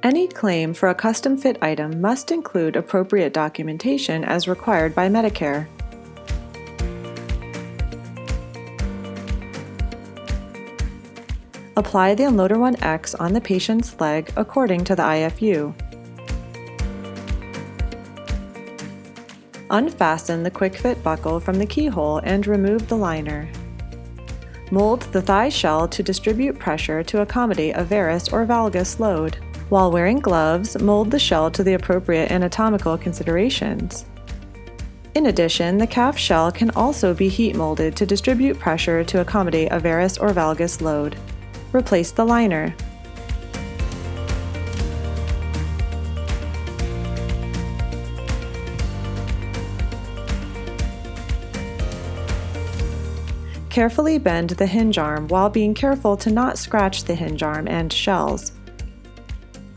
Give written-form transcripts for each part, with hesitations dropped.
Any claim for a custom-fit item must include appropriate documentation as required by Medicare. Apply the Unloader One X on the patient's leg according to the IFU. Unfasten the quick-fit buckle from the keyhole and remove the liner. Mold the thigh shell to distribute pressure to accommodate a varus or valgus load. While wearing gloves, mold the shell to the appropriate anatomical considerations. In addition, the calf shell can also be heat molded to distribute pressure to accommodate a varus or valgus load. Replace the liner. Carefully bend the hinge arm while being careful to not scratch the hinge arm and shells.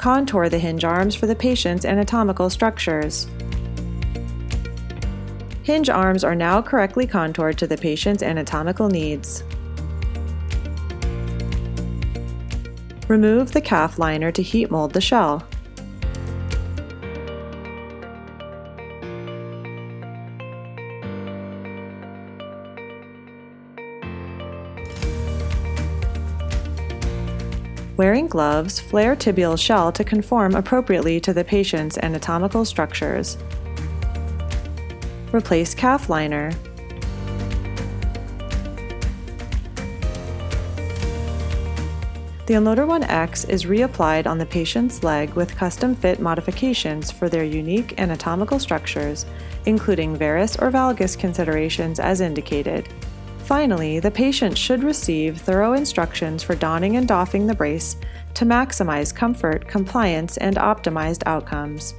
Contour the hinge arms for the patient's anatomical structures. Hinge arms are now correctly contoured to the patient's anatomical needs. Remove the calf liner to heat mold the shell. Wearing gloves, flare tibial shell to conform appropriately to the patient's anatomical structures. Replace calf liner. The Unloader One X is reapplied on the patient's leg with custom-fit modifications for their unique anatomical structures, including varus or valgus considerations as indicated. Finally, the patient should receive thorough instructions for donning and doffing the brace to maximize comfort, compliance, and optimized outcomes.